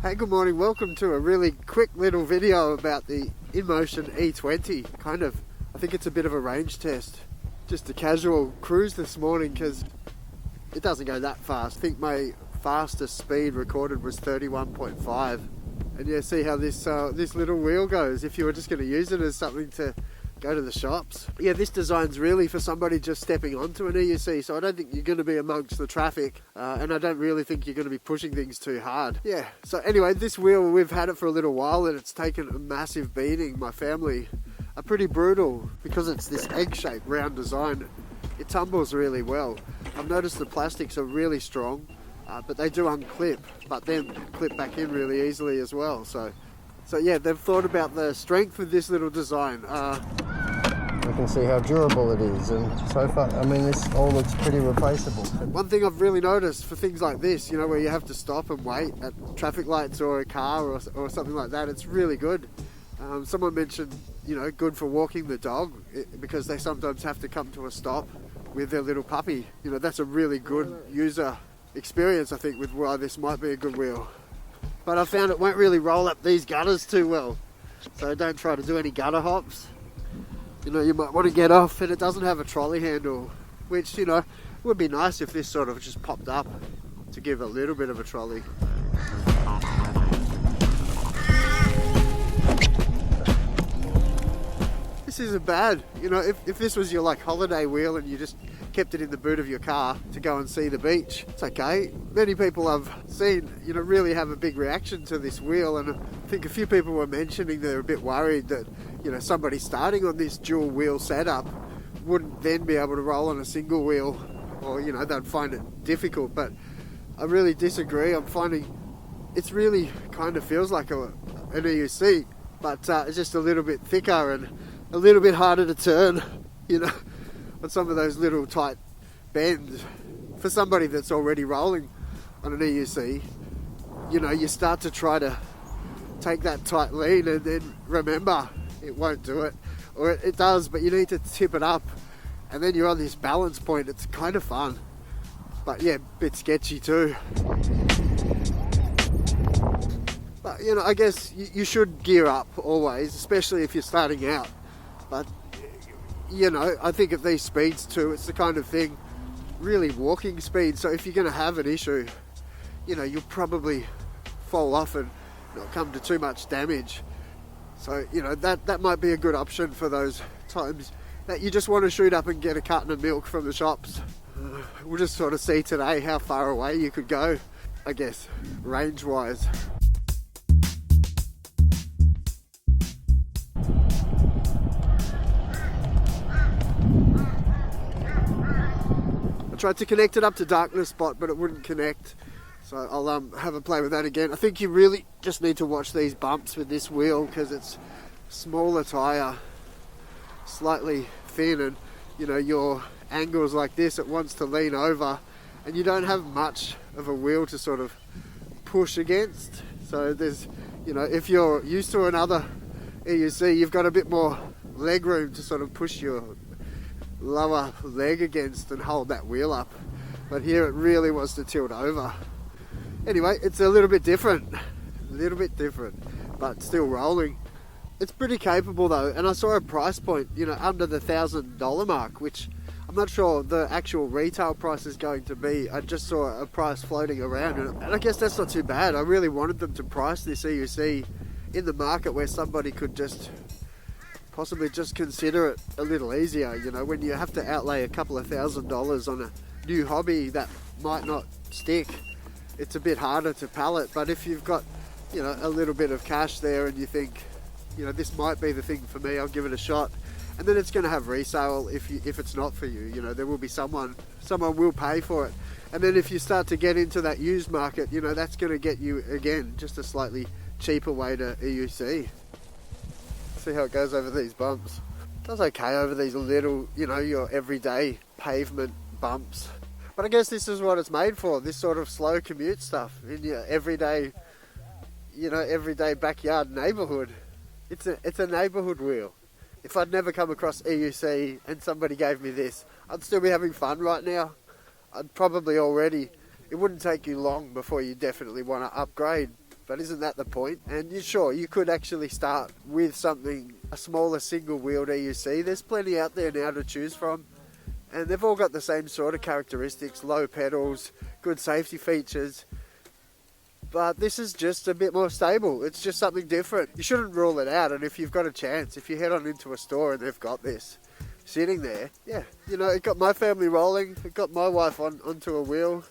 Hey, good morning. Welcome to a really quick little video about the INMOTION E20. I think it's a bit of a range test. Just a casual cruise this morning because it doesn't go that fast. I think my fastest speed recorded was 31.5. And yeah, see how this little wheel goes if you were just going to use it as something to go to the shops. Yeah, this design's really for somebody just stepping onto an EUC, so I don't think you're going to be amongst the traffic, and I don't really think you're going to be pushing things too hard. Yeah, so anyway, this wheel, we've had it for a little while and it's taken a massive beating. My family are pretty brutal because it's this egg-shaped round design. It tumbles really well. I've noticed the plastics are really strong, but they do unclip, but then clip back in really easily as well. So yeah, they've thought about the strength with this little design. You can see how durable it is, and so far, I mean, this all looks pretty replaceable. One thing I've really noticed for things like this, you know, where you have to stop and wait at traffic lights or a car or something like that, it's really good. Someone mentioned, you know, good for walking the dog because they sometimes have to come to a stop with their little puppy. You know, that's a really good user experience, I think, with why this might be a good wheel. But I found it won't really roll up these gutters too well, so don't try to do any gutter hops. You know, you might want to get off, and it doesn't have a trolley handle, which, you know, would be nice if this sort of just popped up to give a little bit of a trolley. This isn't bad. You know, if this was your like holiday wheel and you just kept it in the boot of your car to go and see the beach, it's okay. Many people I've seen, you know, really have a big reaction to this wheel, and I think a few people were mentioning they're a bit worried that, you know, somebody starting on this dual wheel setup wouldn't then be able to roll on a single wheel, or, you know, they'd find it difficult. But I really disagree. I'm finding it's really kind of feels like an EUC, but it's just a little bit thicker and a little bit harder to turn, you know, on some of those little tight bends. For somebody that's already rolling on an EUC, you know, you start to try to take that tight lean and then remember it won't do it, or it does, but you need to tip it up, and then you're on this balance point. It's kind of fun, but yeah, a bit sketchy too. But, you know, I guess you should gear up always, especially if you're starting out. But, you know, I think at these speeds too, it's the kind of thing, really walking speed. So if you're going to have an issue, you know, you'll probably fall off and not come to too much damage. So, you know, that might be a good option for those times that you just want to shoot up and get a carton of milk from the shops. We'll just sort of see today how far away you could go, I guess, range-wise. Tried to connect it up to darkness spot, but it wouldn't connect, so I'll have a play with that again. I think you really just need to watch these bumps with this wheel because it's smaller tyre, slightly thin, and, you know, your angles like this, it wants to lean over, and you don't have much of a wheel to sort of push against. So there's, you know, if you're used to another EUC, you've got a bit more leg room to sort of push your lower leg against and hold that wheel up, but here it really wants to tilt over. Anyway, it's a little bit different, but still rolling. It's pretty capable though, and I saw a price point, you know, under the $1,000 mark, which I'm not sure the actual retail price is going to be. I just saw a price floating around, and I guess that's not too bad. I really wanted them to price this EUC in the market where somebody could just possibly just consider it a little easier. You know, when you have to outlay a couple of $1,000s on a new hobby that might not stick, it's a bit harder to pallet. But if you've got, you know, a little bit of cash there and you think, you know, this might be the thing for me, I'll give it a shot, and then it's going to have resale if it's not for you. You know, there will be someone will pay for it, and then if you start to get into that used market, you know, that's going to get you again just a slightly cheaper way to EUC. See how it goes over these bumps. It does okay over these little, you know, your everyday pavement bumps. But I guess this is what it's made for, this sort of slow commute stuff in your everyday, you know, everyday backyard neighbourhood. It's a neighbourhood wheel. If I'd never come across EUC and somebody gave me this, I'd still be having fun right now. I'd probably already, it wouldn't take you long before you definitely want to upgrade. but isn't that the point? And sure, you could actually start with something, a smaller single-wheeled EUC. There's plenty out there now to choose from, and they've all got the same sort of characteristics, low pedals, good safety features, but this is just a bit more stable. It's just something different. You shouldn't rule it out, and if you've got a chance, if you head on into a store and they've got this sitting there, yeah, you know, it got my family rolling, it got my wife onto a wheel.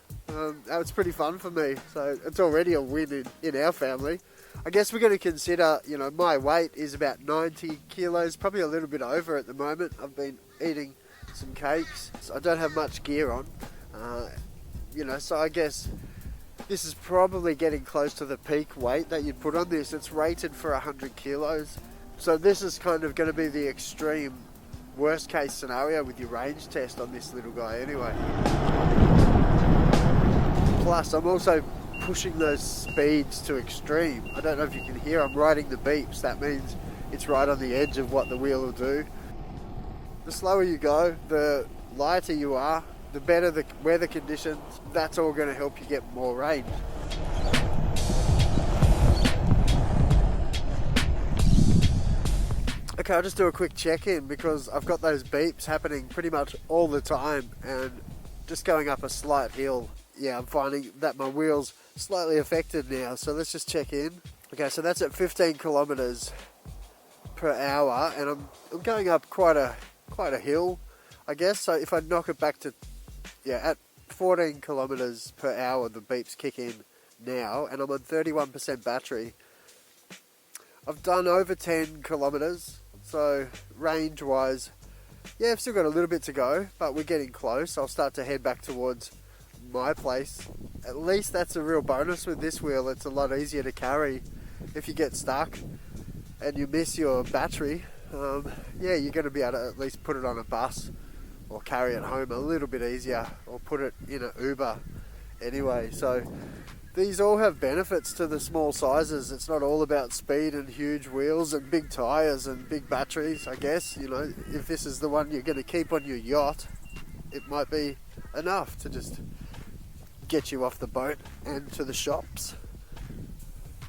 It's pretty fun for me, so it's already a win in our family. I guess we're going to consider, you know, my weight is about 90 kilos, probably a little bit over at the moment. I've been eating some cakes, so I don't have much gear on, you know, so I guess this is probably getting close to the peak weight that you'd put on this. It's rated for 100 kilos, so this is kind of going to be the extreme worst case scenario with your range test on this little guy anyway. Plus, I'm also pushing those speeds to extreme. I don't know if you can hear, I'm riding the beeps. That means it's right on the edge of what the wheel will do. The slower you go, the lighter you are, the better the weather conditions. That's all going to help you get more range. Okay, I'll just do a quick check-in because I've got those beeps happening pretty much all the time, and just going up a slight hill, yeah, I'm finding that my wheel's slightly affected now. So let's just check in. Okay, so that's at 15 kilometers per hour, and I'm going up quite a hill, I guess. So if I knock it back to, yeah, at 14 kilometers per hour, the beeps kick in now, and I'm on 31% battery. I've done over 10 kilometers, so range-wise, yeah, I've still got a little bit to go, but we're getting close. I'll start to head back towards my place. At least that's a real bonus with this wheel. It's a lot easier to carry if you get stuck and you miss your battery. Yeah, you're going to be able to at least put it on a bus or carry it home a little bit easier, or put it in an Uber anyway. So these all have benefits to the small sizes. It's not all about speed and huge wheels and big tyres and big batteries, I guess. You know, if this is the one you're going to keep on your yacht, it might be enough to just get you off the boat and to the shops.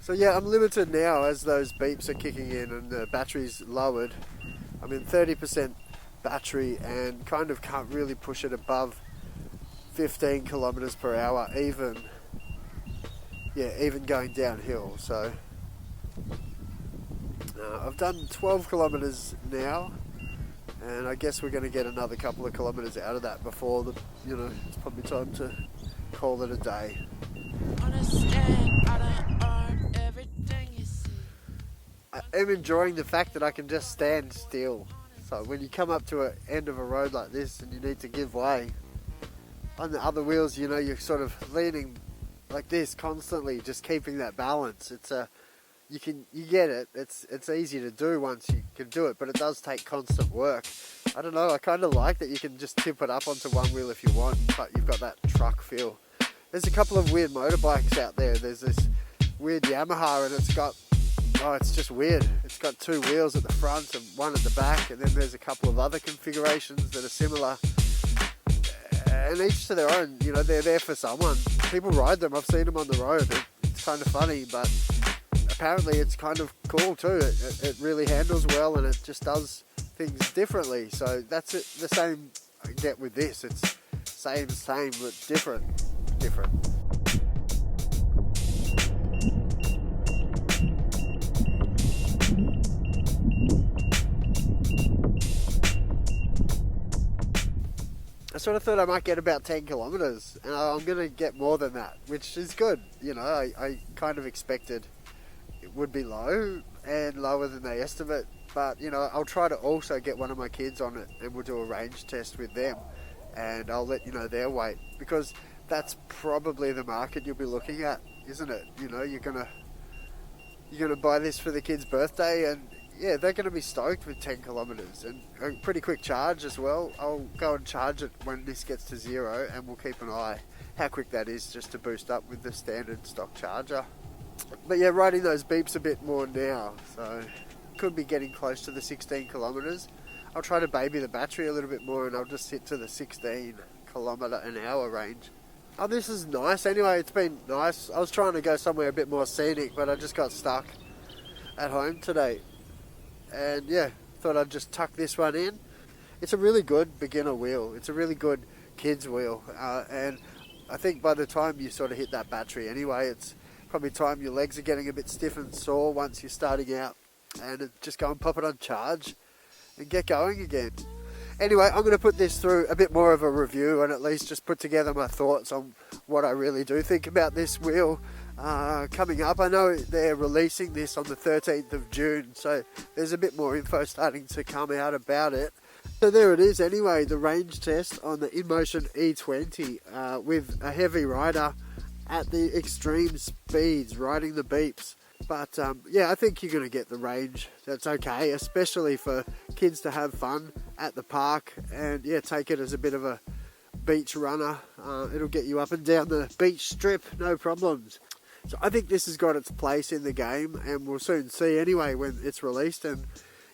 So yeah, I'm limited now as those beeps are kicking in and the battery's lowered. I'm in 30% battery and kind of can't really push it above 15 kilometers per hour, even going downhill. So I've done 12 kilometers now, and I guess we're going to get another couple of kilometers out of that before it's probably time to call it a day. I am enjoying the fact that I can just stand still. So when you come up to an end of a road like this and you need to give way, on the other wheels, you know, you're sort of leaning like this constantly, just keeping that balance. You get it. It's easy to do once you can do it, but it does take constant work. I don't know, I kind of like that you can just tip it up onto one wheel if you want, but you've got that truck feel. There's a couple of weird motorbikes out there. There's this weird Yamaha, and it's just weird. It's got two wheels at the front and one at the back, and then there's a couple of other configurations that are similar. And each to their own, you know, they're there for someone. People ride them, I've seen them on the road. It's kind of funny, but apparently it's kind of cool too. It really handles well, and it just does things differently. So that's it. The same I get with this. It's same, but different. I sort of thought I might get about 10 kilometers, and I'm going to get more than that, which is good. You know, I kind of expected it would be low and lower than they estimate, but you know, I'll try to also get one of my kids on it, and we'll do a range test with them, and I'll let you know their weight, because that's probably the market you'll be looking at, isn't it? You know, you're gonna buy this for the kid's birthday, and yeah, they're going to be stoked with 10 kilometers and a pretty quick charge as well. I'll go and charge it when this gets to 0, and we'll keep an eye how quick that is, just to boost up with the standard stock charger. But yeah, riding those beeps a bit more now, so could be getting close to the 16 kilometers. I'll try to baby the battery a little bit more, and I'll just hit to the 16 kilometer an hour range. Oh, this is nice. Anyway, it's been nice. I was trying to go somewhere a bit more scenic, but I just got stuck at home today. And yeah, thought I'd just tuck this one in. It's a really good beginner wheel. It's a really good kids wheel. And I think by the time you sort of hit that battery anyway, it's probably time your legs are getting a bit stiff and sore once you're starting out. And just go and pop it on charge and get going again. Anyway, I'm going to put this through a bit more of a review and at least just put together my thoughts on what I really do think about this wheel coming up. I know they're releasing this on the 13th of June, so there's a bit more info starting to come out about it. So there it is anyway, the range test on the INMOTION E20 with a heavy rider at the extreme speeds, riding the beeps. But yeah, I think you're going to get the range that's okay, especially for kids to have fun at the park and yeah, take it as a bit of a beach runner. It'll get you up and down the beach strip, no problems. So I think this has got its place in the game, and we'll soon see anyway when it's released and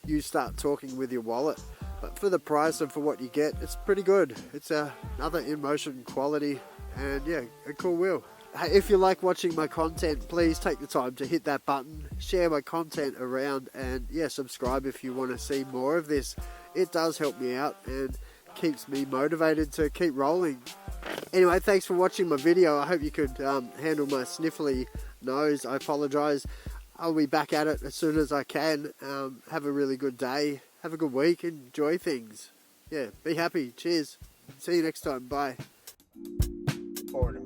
you start talking with your wallet. But for the price and for what you get, it's pretty good. It's another INMOTION quality and yeah, a cool wheel. Hey, if you like watching my content, please take the time to hit that button, share my content around, and yeah, subscribe if you want to see more of this. It does help me out and keeps me motivated to keep rolling. Anyway, thanks for watching my video. I hope you could handle my sniffly nose. I apologise. I'll be back at it as soon as I can. Have a really good day. Have a good week. Enjoy things. Yeah, be happy. Cheers. See you next time. Bye. Portability.